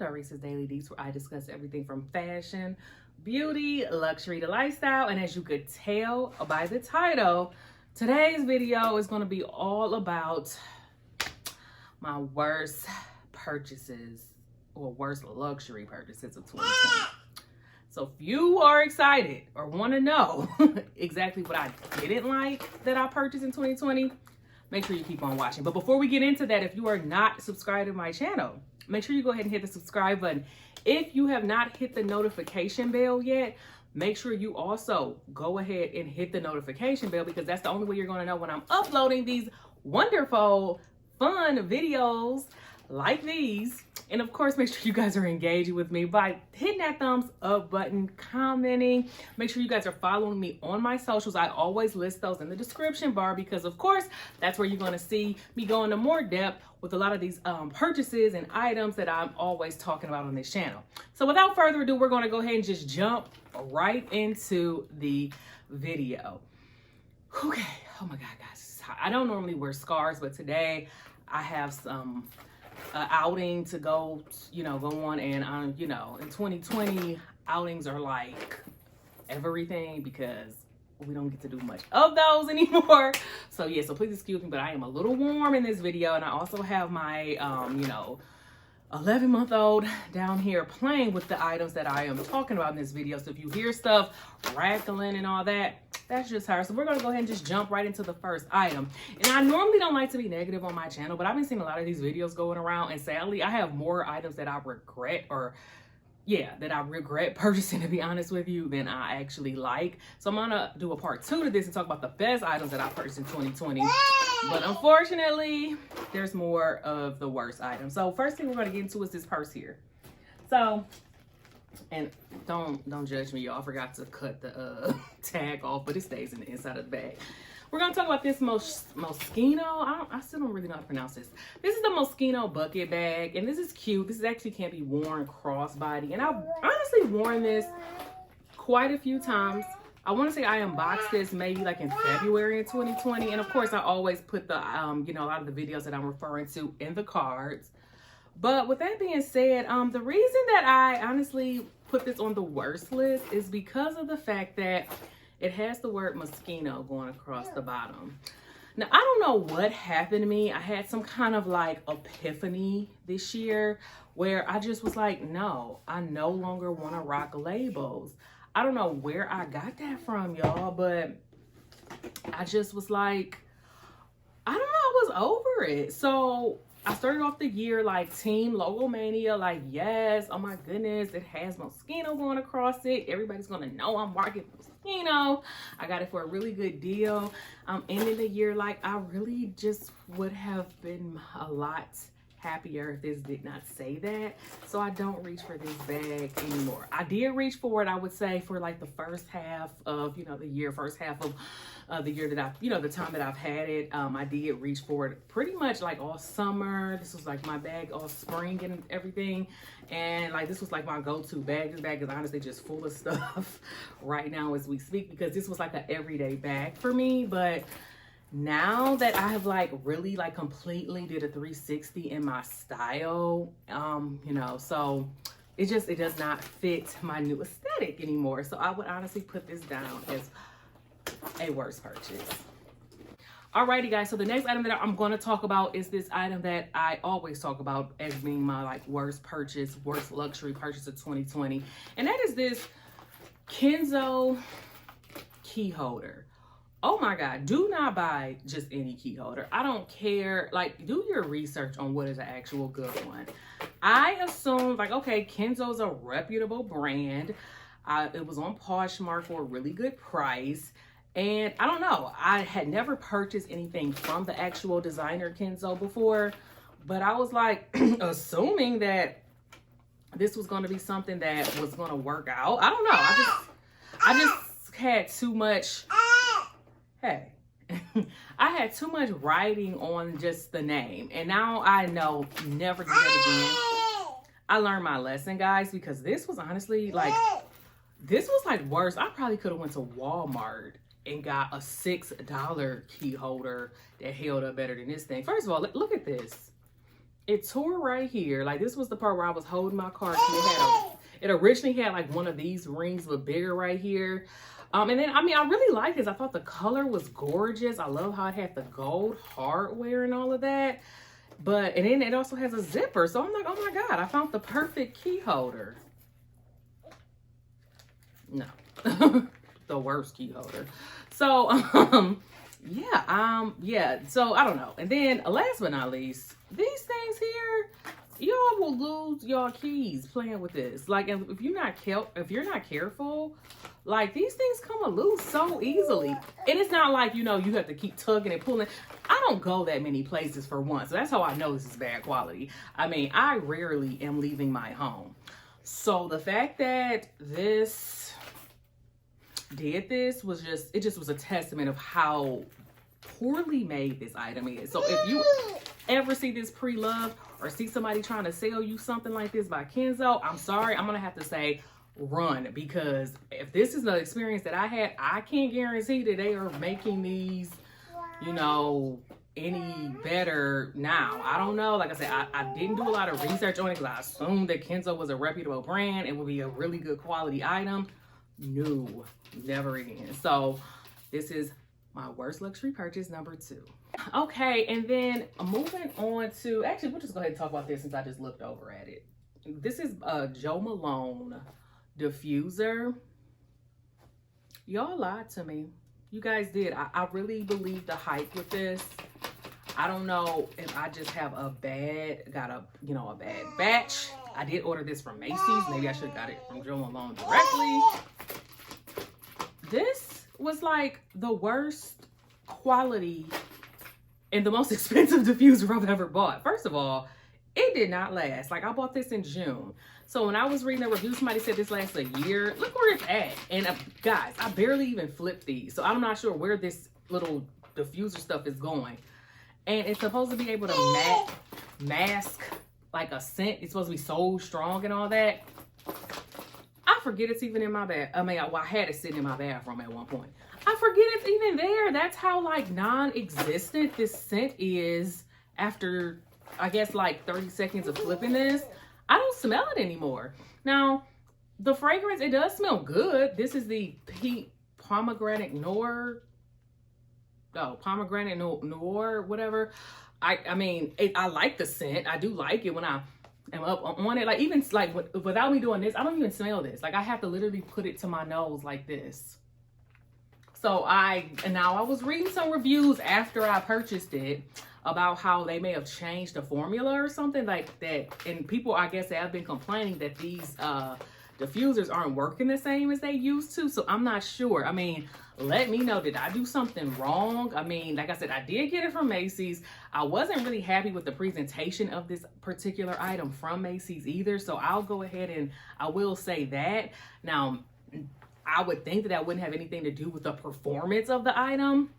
Arisa's Daily Deets, where I discuss everything from fashion, beauty, luxury to lifestyle. And as you could tell by the title, today's video is going to be all about my worst purchases or worst luxury purchases of 2020. So if you are excited or want to know exactly what I didn't like that I purchased in 2020, make sure you keep on watching. But before we get into that, if you are not subscribed to my channel, make sure you go ahead and hit the subscribe button. If you have not hit the notification bell yet, make sure you also go ahead and hit the notification bell, because that's the only way you're going to know when I'm uploading these wonderful, fun videos like these. And of course, make sure you guys are engaging with me by hitting that thumbs up button, commenting. Make sure you guys are following me on my socials. I always list those in the description bar, because of course, that's where you're going to see me go into more depth with a lot of these purchases and items that I'm always talking about on this channel. So without further ado, we're going to go ahead and just jump right into the video. Okay. Oh my God, guys. I don't normally wear scarves, but today I have some outing to go on, and in 2020 outings are like everything, because we don't get to do much of those anymore. So yeah, so please excuse me, but I am a little warm in this video, and I also have my 11-month-old down here playing with the items that I am talking about in this video. So if you hear stuff rattling and all that, that's just her. So we're gonna go ahead and just jump right into the first item. And I normally don't like to be negative on my channel, but I've been seeing a lot of these videos going around, and sadly I have more items that I regret, purchasing, to be honest with you, than I actually like. So I'm gonna do a part 2 to this and talk about the best items that I purchased in 2020. But unfortunately, there's more of the worst items. So first thing we're gonna get into is this purse here. So, and don't judge me, y'all. I forgot to cut the tag off, but it stays in the inside of the bag. We're gonna talk about this Moschino. I still don't really know how to pronounce this. This is the Moschino bucket bag, and this is cute. This actually can't be worn crossbody, and I've honestly worn this quite a few times. I want to say I unboxed this maybe like in February in 2020, and of course I always put the a lot of the videos that I'm referring to in the cards. But with that being said, the reason that I honestly put this on the worst list is because of the fact that it has the word Moschino going across the bottom. Now, I don't know what happened to me. I had some kind of like epiphany this year where I just was like, no, I no longer want to rock labels. I don't know where I got that from, y'all, but I just was like, I don't know, I was over it. So I started off the year like Team Logomania, like, yes, oh my goodness, it has Moschino going across it. Everybody's gonna know I'm rocking Moschino. I got it for a really good deal. I'm ending the year like I really just would have been a lot happier if this did not say that. So I don't reach for this bag anymore. I did reach for it, I would say, for like the first half of the year, the year that the time that I've had it. I did reach for it pretty much like all summer. This was like my bag all spring and everything, and like this was like my go-to bag. This bag is honestly just full of stuff right now as we speak, because this was like an everyday bag for me. But now that I have like really like completely did a 360 in my style, so it does not fit my new aesthetic anymore. So I would honestly put this down as a worst purchase. Alrighty guys, so the next item that I'm going to talk about is this item that I always talk about as being my like worst luxury purchase of 2020, and that is this Kenzo key holder. Oh my God, do not buy just any key holder. I don't care. Like, do your research on what is an actual good one. I assumed like, okay, Kenzo's a reputable brand. It was on Poshmark for a really good price. And I don't know, I had never purchased anything from the actual designer Kenzo before, but I was like assuming that this was going to be something that was going to work out. I don't know. I just had too much. Hey, I had too much writing on just the name, and now I know never do that again. I learned my lesson, guys, because this was honestly like, this was like worse. I probably could have went to Walmart and got a $6 key holder that held up better than this thing. First of all, look at this. it tore right here. Like, this was the part where I was holding my car key. It originally had like one of these rings, but bigger right here. And then, I mean, I really like this. I thought the color was gorgeous. I love how it had the gold hardware and all of that. But, and then it also has a zipper. So I'm like, oh my God, I found the perfect key holder. No, the worst key holder. So, yeah, so I don't know. And then last but not least, these things here, y'all will lose your keys playing with this. Like, if you're not careful, like, these things come loose so easily. And it's not like, you know, you have to keep tugging and pulling. I don't go that many places for one, so that's how I know this is bad quality. I mean, I rarely am leaving my home. So the fact that this did this was just, it just was a testament of how poorly made this item is. So if you ever see this pre-loved or see somebody trying to sell you something like this by Kenzo, I'm sorry, I'm gonna have to say run, because if this is the experience that I had, I can't guarantee that they are making these, you know, any better now. I don't know. Like I said, I didn't do a lot of research on it because I assumed that Kenzo was a reputable brand. It would be a really good quality item. No, never again. So this is my worst luxury purchase number 2. Okay, and then moving on to, actually, we'll just go ahead and talk about this since I just looked over at it. This is a Jo Malone diffuser. Y'all lied to me. You guys did. I really believe the hype with this. I don't know if I just have a bad batch. I did order this from Macy's. Maybe I should have got it from Jo Malone directly. This was like the worst quality and the most expensive diffuser I've ever bought. First of all, it did not last. Like, I bought this in June. So when I was reading the review, somebody said this lasts a year. Look where it's at. And guys, I barely even flipped these. So I'm not sure where this little diffuser stuff is going. And it's supposed to be able to mask like a scent. It's supposed to be so strong and all that. I forget it's even in my bed. I mean, I had it sitting in my bathroom at one point. I forget it's even there. That's how like non-existent this scent is after, I guess, like 30 seconds of flipping this. I don't smell it anymore. Now, the fragrance, it does smell good. This is the pomegranate noir, whatever. I mean, I like the scent. I do like it when I am up on it. Like, even like without me doing this, I don't even smell this. Like, I have to literally put it to my nose like this. So now I was reading some reviews after I purchased it about how they may have changed the formula or something like that. And people, I guess, have been complaining that these diffusers aren't working the same as they used to. So I'm not sure. I mean, let me know, did I do something wrong? I mean, like I said, I did get it from Macy's. I wasn't really happy with the presentation of this particular item from Macy's either. So I'll go ahead and I will say that. Now, I would think that wouldn't have anything to do with the performance of the item.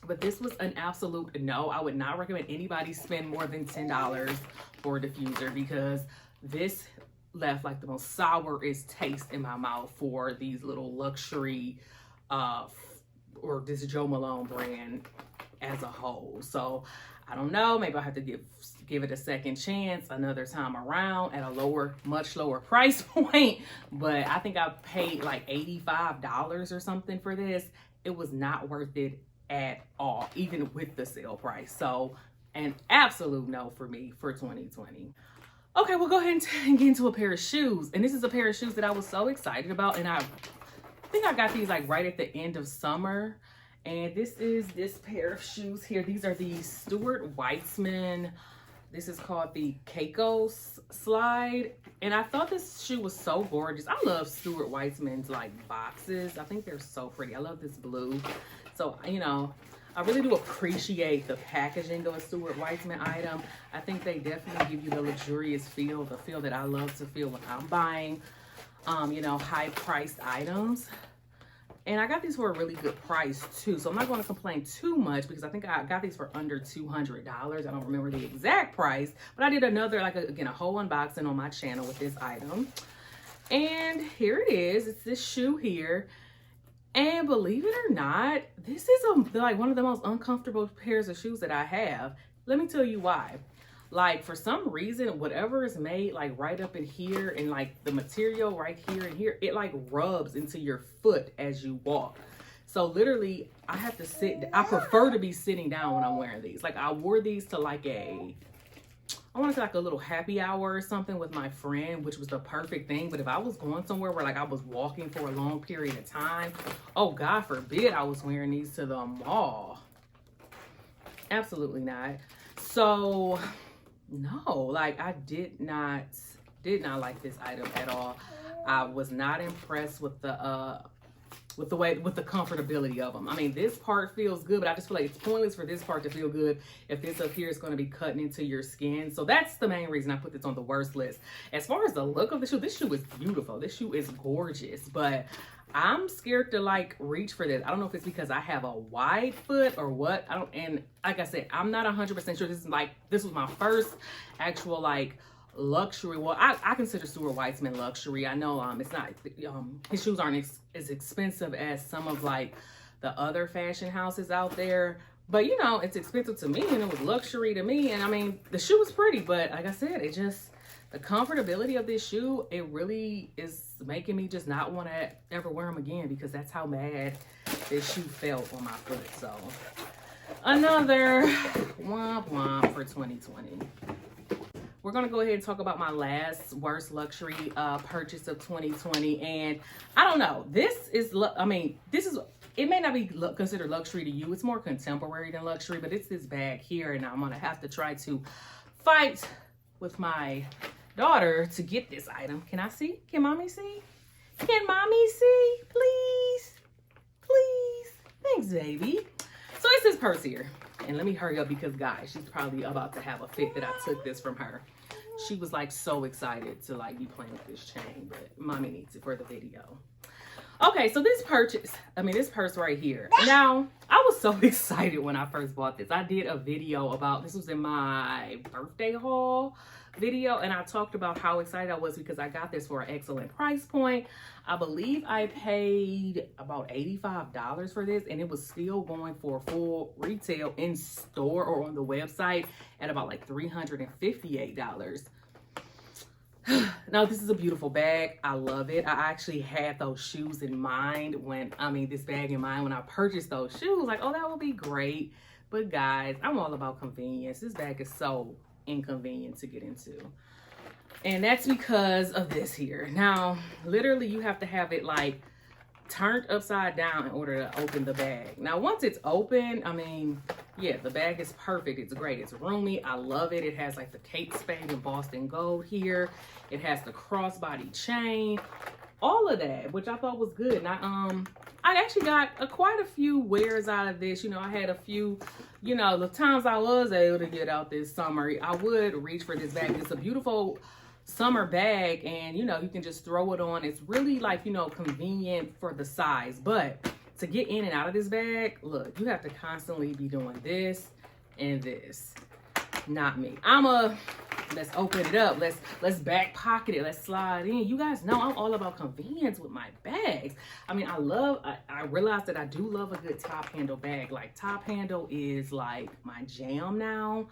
But this was an absolute no. I would not recommend anybody spend more than $10 for a diffuser, because this left like the most sourest taste in my mouth for these little luxury or this Jo Malone brand as a whole. So I don't know, maybe I'll have to give it a second chance another time around at a much lower price point. But I think I paid like $85 or something for this. It was not worth it at all, even with the sale price. So an absolute no for me for 2020. Okay, we'll go ahead and get into a pair of shoes. And this is a pair of shoes that I was so excited about. And I think I got these like right at the end of summer. And this is this pair of shoes here. These are the Stuart Weitzman. This is called the Keiko slide. And I thought this shoe was so gorgeous. I love Stuart Weitzman's like boxes. I think they're so pretty. I love this blue. So, you know, I really do appreciate the packaging of a Stuart Weitzman item. I think they definitely give you the luxurious feel, the feel that I love to feel when I'm buying, you know, high-priced items. And I got these for a really good price, too. So I'm not going to complain too much because I think I got these for under $200. I don't remember the exact price. But I did another, like, again, a whole unboxing on my channel with this item. And here it is. It's this shoe here. And believe it or not, this is like one of the most uncomfortable pairs of shoes that I have. Let me tell you why. like for some reason, whatever is made like right up in here and like the material right here and here, it like rubs into your foot as you walk. So literally I have to sit, I prefer to be sitting down when I'm wearing these. Like I wore these to like I want to say like a little happy hour or something with my friend, which was the perfect thing. But if I was going somewhere where like I was walking for a long period of time, oh God forbid I was wearing these to the mall. Absolutely not. So no, like I did not like this item at all. I was not impressed with the comfortability of them. I mean, this part feels good, but I just feel like it's pointless for this part to feel good if this up here is going to be cutting into your skin. So that's the main reason I put this on the worst list. As far as the look of the shoe, this shoe is beautiful. This shoe is gorgeous, but I'm scared to like reach for this. I don't know if it's because I have a wide foot or what. And like I said, I'm not 100% sure. This was my first actual like luxury. Well, I consider Stuart Weitzman luxury. I know it's not, his shoes aren't as expensive as some of like the other fashion houses out there, but you know, it's expensive to me and it was luxury to me. And I mean, the shoe was pretty, but like I said, the comfortability of this shoe, it really is making me just not want to ever wear them again, because that's how bad this shoe felt on my foot. So another womp womp for 2020. We're going to go ahead and talk about my last worst luxury purchase of 2020. And I don't know, it may not be considered luxury to you. It's more contemporary than luxury, but it's this bag here. And I'm going to have to try to fight with my daughter to get this item. Can I see? Can mommy see? Can mommy see? Please? Please? Thanks, baby. So it's this purse here. And let me hurry up because, guys, she's probably about to have a fit that I took this from her. She was like so excited to like be playing with this chain, but mommy needs it for the video. Okay, so this purse right here. Now, I was so excited when I first bought this. I did a video about, this was in my birthday haul video, and I talked about how excited I was because I got this for an excellent price point. I believe I paid about $85 for this, and it was still going for full retail in store or on the website at about like $358. Now, this is a beautiful bag. I love it. I actually had those shoes in mind this bag in mind when I purchased those shoes. Like, oh, that would be great. But guys, I'm all about convenience. This bag is so inconvenient to get into. And that's because of this here. Now, literally, you have to have it like turned upside down in order to open the bag. Now, once it's open, I mean, yeah, the bag is perfect. It's great. It's roomy. I love it. It has like the Kate Spade embossed in gold here. It has the crossbody chain, all of that, which I thought was good. And I actually got quite a few wears out of this. You know, I had a few, you know, the times I was able to get out this summer, I would reach for this bag. It's a beautiful summer bag, and you know, you can just throw it on. It's really like, you know, convenient for the size, but to get in and out of this bag, look, you have to constantly be doing this and this. Not me. Let's open it up. Let's back pocket it. Let's slide in. You guys know I'm all about convenience with my bags. I mean, I realized that I do love a good top handle bag. Like, top handle is like my jam now.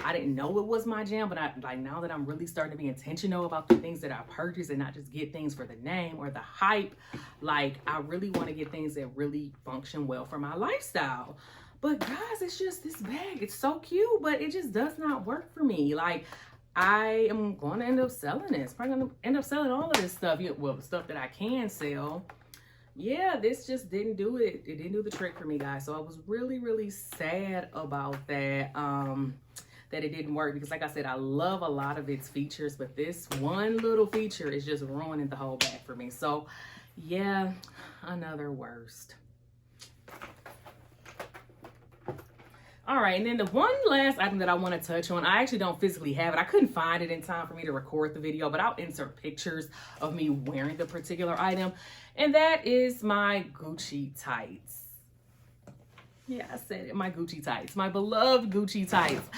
I didn't know it was my jam, but now that I'm really starting to be intentional about the things that I purchase and not just get things for the name or the hype, like I really want to get things that really function well for my lifestyle. But guys, it's just this bag. It's so cute, but it just does not work for me. Like, I am going to end up selling this. Probably going to end up selling all of this stuff. Well, the stuff that I can sell. Yeah, this just didn't do it. It didn't do the trick for me, guys. So I was really, really sad about that. That it didn't work, because like I said, I love a lot of its features, but this one little feature is just ruining the whole bag for me. So yeah, another worst. All right, and then the one last item that I want to touch on, I actually don't physically have it. I couldn't find it in time for me to record the video, but I'll insert pictures of me wearing the particular item, and that is my Gucci tights. Yeah, I said it, my Gucci tights, my beloved Gucci tights.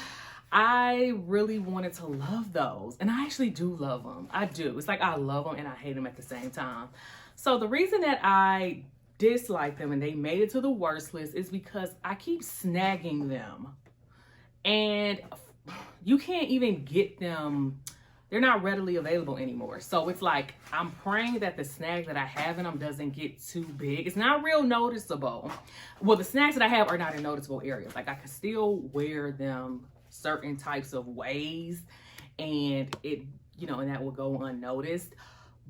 I really wanted to love those, and I actually do love them. I do. It's like I love them and I hate them at the same time. So the reason that I dislike them and they made it to the worst list is because I keep snagging them. And you can't even get them. They're not readily available anymore. So it's like, I'm praying that the snag that I have in them doesn't get too big. It's not real noticeable. Well, the snags that I have are not in noticeable areas. Like, I can still wear them certain types of ways, and it, you know, and that will go unnoticed.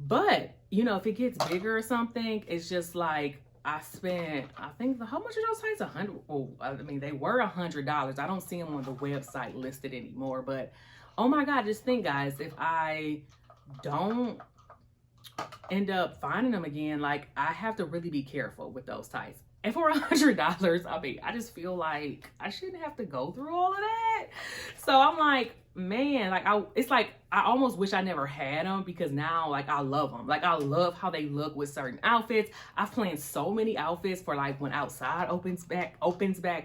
But, you know, if it gets bigger or something, it's just like, I spent, I think, how much are those tights? $100. Well, I mean, they were $100. I don't see them on the website listed anymore, but oh my God, just think, guys, if I don't end up finding them again, like, I have to really be careful with those tights. And for $100, I mean, I just feel like I shouldn't have to go through all of that. So I'm like, man, like, it's like I almost wish I never had them, because now, like, I love them. Like, I love how they look with certain outfits. I've planned so many outfits for, like, when outside opens back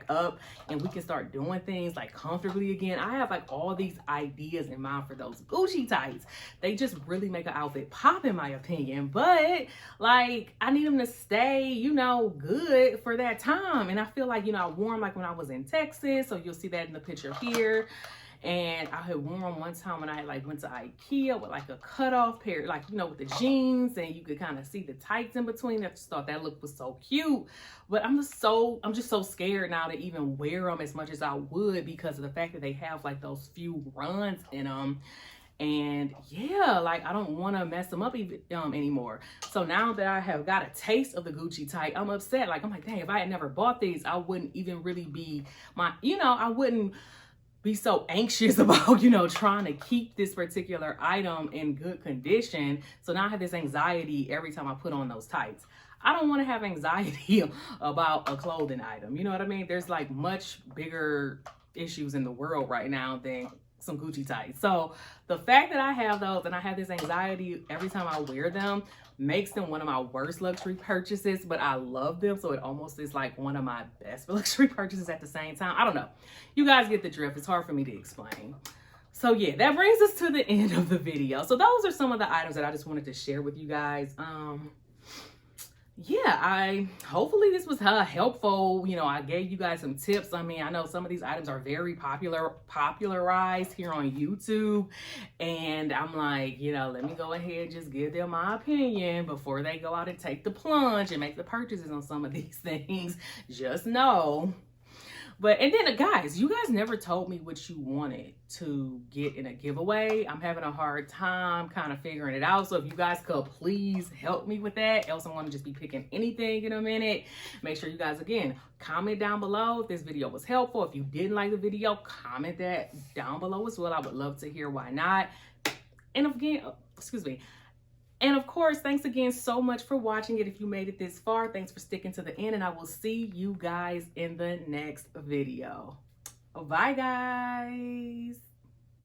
up and we can start doing things like comfortably again. I have like all these ideas in mind for those Gucci tights. They just really make an outfit pop, in my opinion. But like, I need them to stay, you know, good for that time. And I feel like, you know, I wore them like when I was in Texas, so you'll see that in the picture here. And I had worn them one time when I like went to IKEA with like a cutoff pair, like, you know, with the jeans, and you could kind of see the tights in between. I just thought that look was so cute. But I'm just so scared now to even wear them as much as I would, because of the fact that they have like those few runs in them. And yeah, like, I don't want to mess them up even anymore. So now that I have got a taste of the Gucci tight, I'm upset. Like, I'm like, dang, if I had never bought these, I wouldn't even really be I wouldn't be so anxious about, you know, trying to keep this particular item in good condition. So now I have this anxiety every time I put on those tights. I don't want to have anxiety about a clothing item. You know what I mean? There's like much bigger issues in the world right now than some Gucci tights. So the fact that I have those and I have this anxiety every time I wear them makes them one of my worst luxury purchases, but I love them. So it almost is like one of my best luxury purchases at the same time. I don't know. You guys get the drift. It's hard for me to explain. So yeah, that brings us to the end of the video. So those are some of the items that I just wanted to share with you guys. Yeah, hopefully this was helpful. You know, I gave you guys some tips. I mean, I know some of these items are very popularized here on YouTube, and I'm like, you know, let me go ahead and just give them my opinion before they go out and take the plunge and make the purchases on some of these things. Just know. But, and then guys, you guys never told me what you wanted to get in a giveaway. I'm having a hard time kind of figuring it out. So if you guys could please help me with that, else I'm going to just be picking anything in a minute. Make sure you guys, again, comment down below if this video was helpful. If you didn't like the video, comment that down below as well. I would love to hear why not. And again, excuse me. And of course, thanks again so much for watching it. If you made it this far, thanks for sticking to the end, and I will see you guys in the next video. Bye, guys.